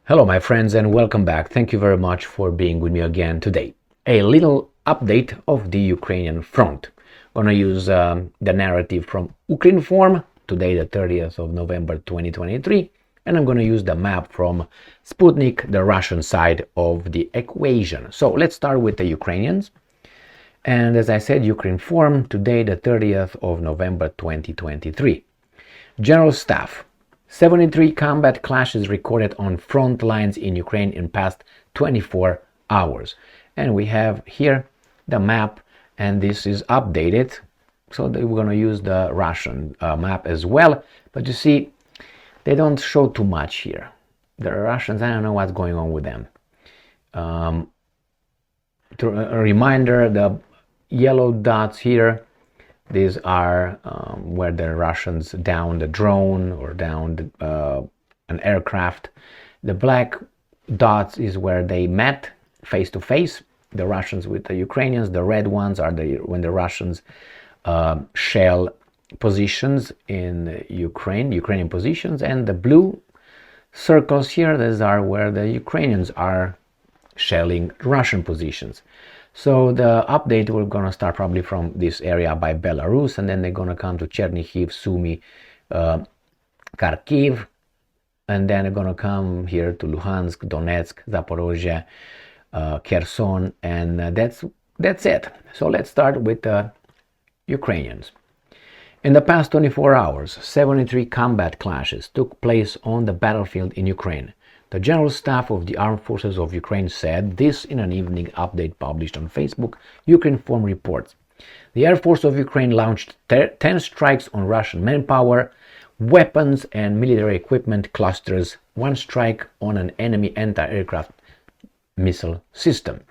Hello my friends and welcome back. Thank you very much for being with me again today. A little update of the Ukrainian front. I'm gonna use the narrative from Ukrinform, today the 30th of November 2023, and I'm gonna use the map from Sputnik, the Russian side of the equation. So let's start with the Ukrainians. And as I said, Ukrinform, today the 30th of November 2023. General Staff. 73 combat clashes recorded on front lines in Ukraine in past 24 hours. And we have here the map, and this is updated. So we're going to use the Russian map as well. But you see, they don't show too much here. The Russians, I don't know what's going on with them. A reminder, the yellow dots here, these are where the Russians downed a drone or downed an aircraft. The black dots is where they met face to face, the Russians with the Ukrainians. The red ones are when the Russians shell positions in Ukrainian positions, and the blue circles here, these are where the Ukrainians are shelling Russian positions. So the update, we're going to start probably from this area by Belarus, and then they're going to come to Chernihiv, Sumy, Kharkiv, and then they're going to come here to Luhansk, Donetsk, Zaporozhye, Kherson, and that's it. So let's start with the Ukrainians. In the past 24 hours, 73 combat clashes took place on the battlefield in Ukraine. The General Staff of the Armed Forces of Ukraine said this in an evening update published on Facebook. Ukrinform reports. The Air Force of Ukraine launched 10 strikes on Russian manpower, weapons and military equipment clusters, 1 strike on an enemy anti-aircraft missile system.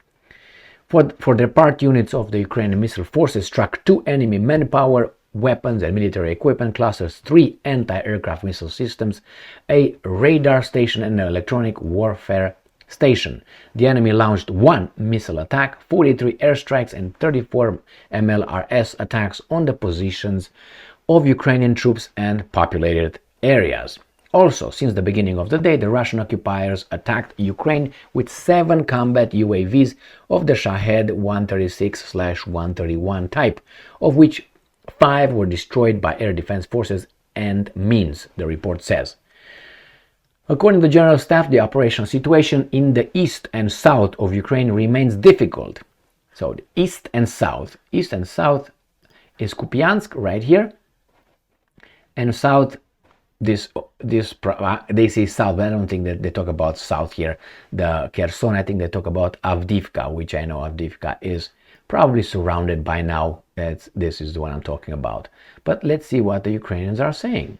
For their part, units of the Ukrainian missile forces struck 2 enemy manpower, weapons and military equipment clusters, 3 anti-aircraft missile systems, a radar station and an electronic warfare station. The enemy launched 1 missile attack, 43 airstrikes and 34 MLRS attacks on the positions of Ukrainian troops and populated areas. Also, since the beginning of the day, the Russian occupiers attacked Ukraine with 7 combat UAVs of the Shahed 136/131 type, of which 5 were destroyed by air defense forces and means, the report says. According to the General Staff, the operational situation in the east and south of Ukraine remains difficult. So the east and south is Kupiansk right here, and south, they say south, but I don't think that they talk about south here. The Kherson, I think they talk about Avdiivka, which I know Avdiivka is probably surrounded by now. This is the one I'm talking about. But let's see what the Ukrainians are saying.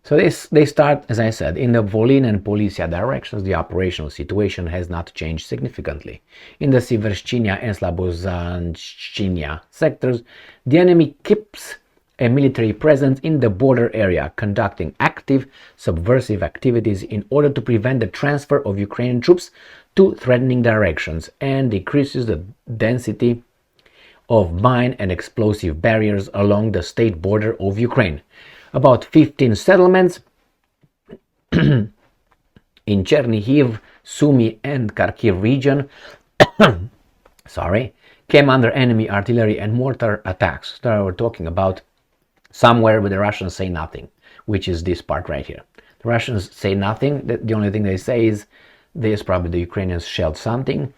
So they start, as I said, in the Volyn and Polisia directions. The operational situation has not changed significantly. In the Sivershchinya and Slabozhanshchinya sectors, the enemy keeps a military presence in the border area, conducting active subversive activities in order to prevent the transfer of Ukrainian troops to threatening directions, and decreases the density of mine and explosive barriers along the state border of Ukraine. About 15 settlements in Chernihiv, Sumy and Kharkiv region came under enemy artillery and mortar attacks. So we're talking about somewhere where the Russians say nothing, which is this part right here. The Russians say nothing. The only thing they say is this, probably the Ukrainians shelled something.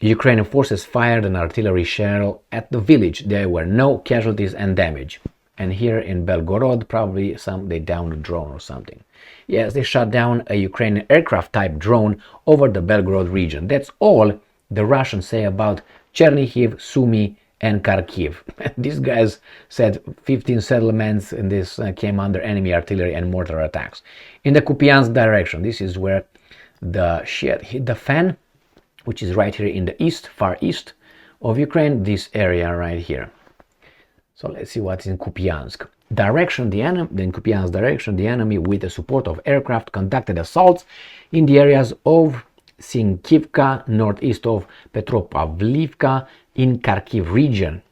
Ukrainian forces fired an artillery shell at the village. There were no casualties and damage. And here in Belgorod, probably they downed a drone or something. Yes, they shot down a Ukrainian aircraft type drone over the Belgorod region. That's all the Russians say about Chernihiv, Sumy and Kharkiv. These guys said 15 settlements, and this came under enemy artillery and mortar attacks. In the Kupiansk direction, this is where the shit hit the fan, which is right here in the east, far east of Ukraine, this area right here. So let's see what's in Kupiansk. In Kupiansk direction, the enemy, with the support of aircraft, conducted assaults in the areas of Sinkivka, northeast of Petropavlivka, in Kharkiv region,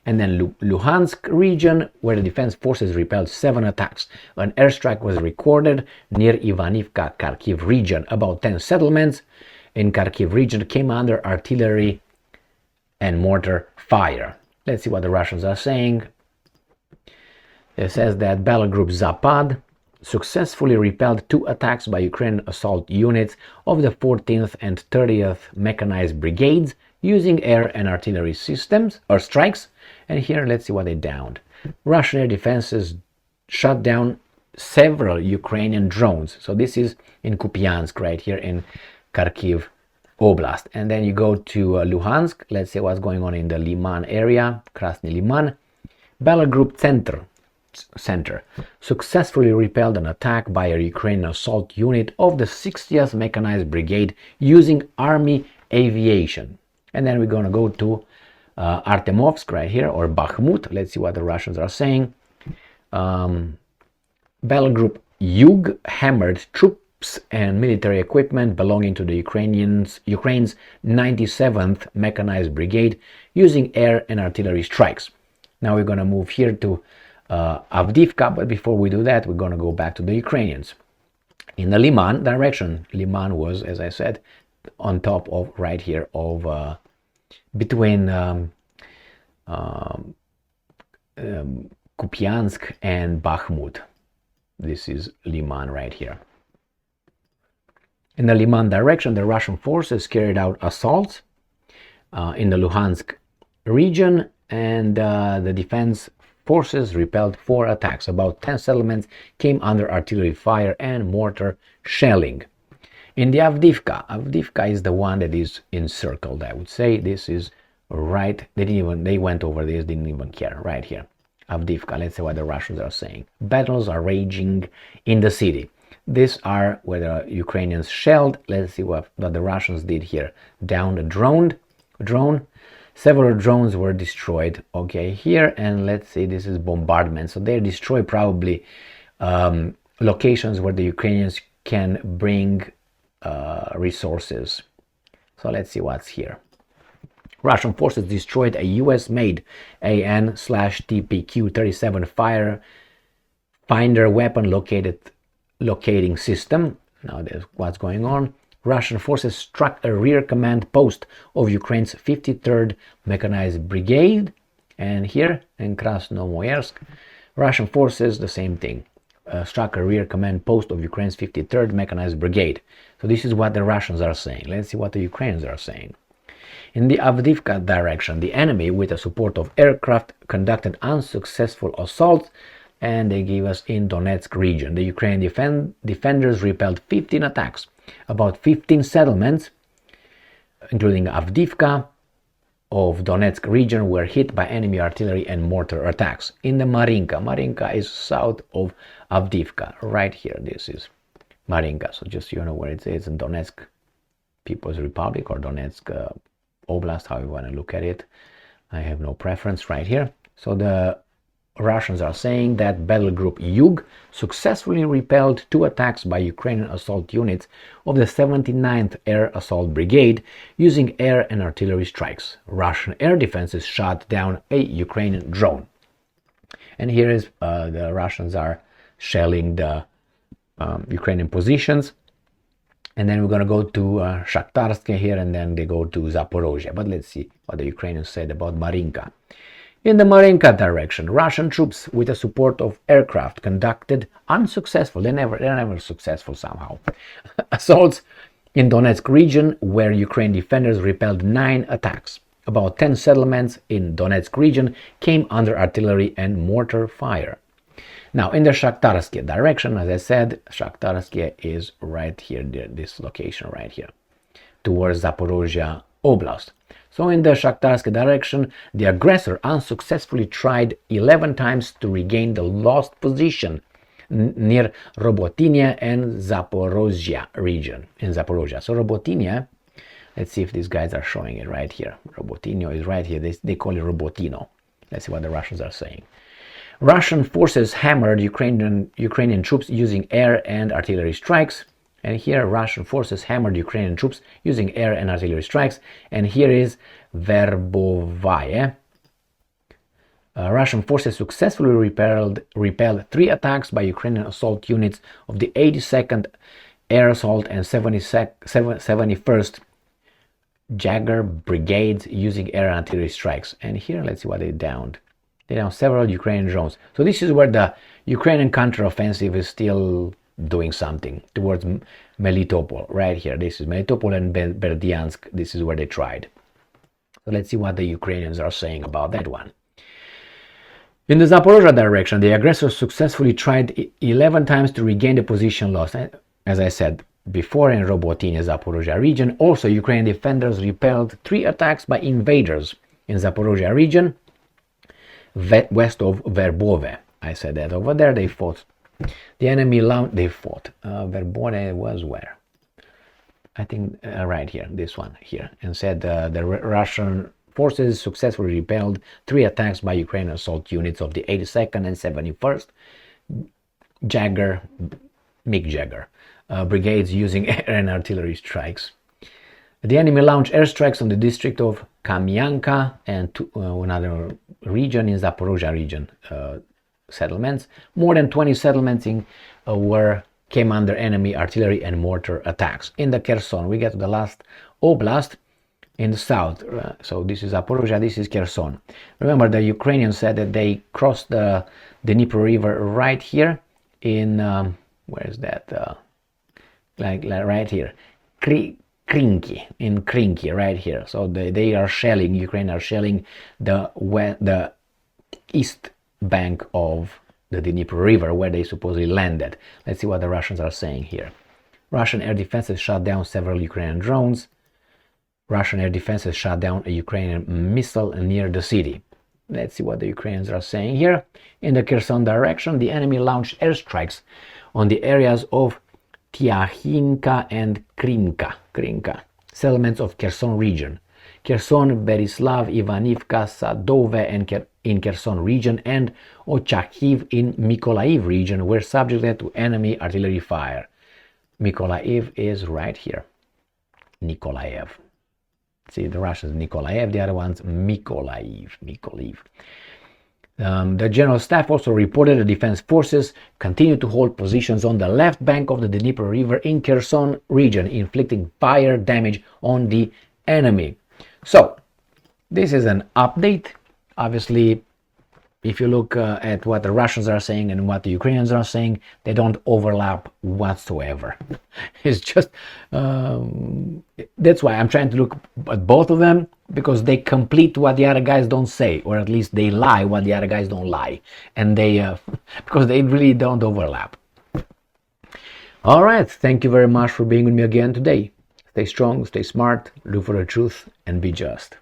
And then Luhansk region, where the defense forces repelled 7 attacks. An airstrike was recorded near Ivanivka, Kharkiv region. About 10 settlements in Kharkiv region came under artillery and mortar fire. Let's see what the Russians are saying. It says that battle group Zapad successfully repelled 2 attacks by Ukrainian assault units of the 14th and 30th Mechanized Brigades using air and artillery systems or strikes. And here, let's see what they downed. Russian air defenses shot down several Ukrainian drones. So this is in Kupiansk, right here in Kharkiv Oblast. And then you go to Luhansk. Let's see what's going on in the Liman area, Krasny Liman. Battle Group Center successfully repelled an attack by a Ukrainian assault unit of the 60th Mechanized Brigade using Army aviation. And then we're going to go to Artemovsk right here, or Bakhmut. Let's see what the Russians are saying. Battle Group Yug hammered troops and military equipment belonging to the Ukraine's 97th Mechanized Brigade using air and artillery strikes. Now we're going to move here to Avdiivka, but before we do that, we're going to go back to the Ukrainians. In the Liman direction, Liman was, as I said, on top of right here of between Kupiansk and Bakhmut. This is Liman right here. In the Liman direction, the Russian forces carried out assaults in the Luhansk region, and the defense forces repelled 4 attacks. About 10 settlements came under artillery fire and mortar shelling. In the Avdiivka is the one that is encircled, I would say. This is right, they went over this, didn't even care, right here. Avdiivka, let's see what the Russians are saying. Battles are raging in the city. These are where the Ukrainians shelled. Let's see what the Russians did here. Down a drone. Several drones were destroyed, okay, here, and let's see, this is bombardment. So they destroy probably locations where the Ukrainians can bring resources. So let's see what's here. Russian forces destroyed a US-made AN/TPQ-37 finder weapon locating system. Now there's what's going on. Russian forces struck a rear command post of Ukraine's 53rd Mechanized Brigade. And here in Krasnoyarsk, Russian forces, the same thing, struck a rear command post of Ukraine's 53rd Mechanized Brigade. So this is what the Russians are saying. Let's see what the Ukrainians are saying. In the Avdiivka direction, the enemy, with the support of aircraft, conducted unsuccessful assaults, and they gave us in Donetsk region. The Ukrainian defenders repelled 15 attacks. About 15 settlements, including Avdiivka of Donetsk region, were hit by enemy artillery and mortar attacks. In the Marinka is south of Avdiivka, right here. This is Marinka. So just so you know where it is, in Donetsk People's Republic or Donetsk Oblast, how you want to look at it. I have no preference right here. So the Russians are saying that Battle Group Yug successfully repelled 2 attacks by Ukrainian assault units of the 79th Air Assault Brigade using air and artillery strikes. Russian air defenses shot down a Ukrainian drone. And here is the Russians are shelling the Ukrainian positions. And then we're going to go to Shakhtarsk here, and then they go to Zaporozhye. But let's see what the Ukrainians said about Marinka. In the Marinka direction, Russian troops, with the support of aircraft, conducted unsuccessful, they're never successful somehow, assaults in Donetsk region, where Ukrainian defenders repelled 9 attacks. About 10 settlements in Donetsk region came under artillery and mortar fire. Now, in the Shakhtarsk direction, as I said, Shakhtarsk is right here, this location right here, towards Zaporozhye Oblast. So in the Shakhtarsk direction, the aggressor unsuccessfully tried 11 times to regain the lost position near Robotynia and Zaporozhye region, in Zaporozhye. So Robotynia, let's see if these guys are showing it right here. Robotynia is right here. They call it Robotino. Let's see what the Russians are saying. Russian forces hammered Ukrainian troops using air and artillery strikes. And here Russian forces hammered Ukrainian troops using air and artillery strikes. And here is Verbovaye. Russian forces successfully repelled 3 attacks by Ukrainian assault units of the 82nd Air Assault and 71st Jager brigades using air and artillery strikes. And here, let's see what they downed. They downed several Ukrainian drones. So this is where the Ukrainian counteroffensive is still doing something towards Melitopol. Right here, this is Melitopol and Berdyansk. This is where they tried. So let's see what the Ukrainians are saying about that one. In the Zaporozhye direction, the aggressors successfully tried 11 times to regain the position lost. As I said before, in Robotyne, Zaporozhye region, also Ukrainian defenders repelled 3 attacks by invaders in Zaporozhye region, west of Verbove. I said that over there they fought. The enemy Verbove was where? I think right here, this one here, and said the Russian forces successfully repelled 3 attacks by Ukrainian assault units of the 82nd and 71st MiG Jager brigades using air and artillery strikes. The enemy launched airstrikes on the district of Kamyanka and another region in Zaporozhye region settlements. More than 20 settlements came under enemy artillery and mortar attacks. In the Kherson, we get to the last oblast in the south. So this is Zaporozhye, this is Kherson. Remember, the Ukrainians said that they crossed the Dnieper River right here in where is that? Like right here, Krinky, in Krinky, right here. So they are shelling. Ukraine are shelling the east bank of the Dnieper River, where they supposedly landed. Let's see what the Russians are saying here. Russian air defenses shot down several Ukrainian drones. Russian air defenses shot down a Ukrainian missile near the city. Let's see what the Ukrainians are saying here. In the Kherson direction, the enemy launched airstrikes on the areas of Tiakhinka and Krinka, settlements of Kherson region. Kherson, Berislav, Ivanivka, Sadove in Kherson region, and Ochakiv in Mykolaiv region were subjected to enemy artillery fire. Mykolaiv is right here. Nikolaev. See, the Russians Nikolaev, the other one's Mykolaiv. The General Staff also reported the defense forces continue to hold positions on the left bank of the Dnieper River in Kherson region, inflicting fire damage on the enemy. So, this is an update. Obviously, if you look at what the Russians are saying and what the Ukrainians are saying, they don't overlap whatsoever. It's just, that's why I'm trying to look at both of them, because they complete what the other guys don't say, or at least they lie what the other guys don't lie. And because they really don't overlap. All right, thank you very much for being with me again today. Stay strong, stay smart, look for the truth, and be just.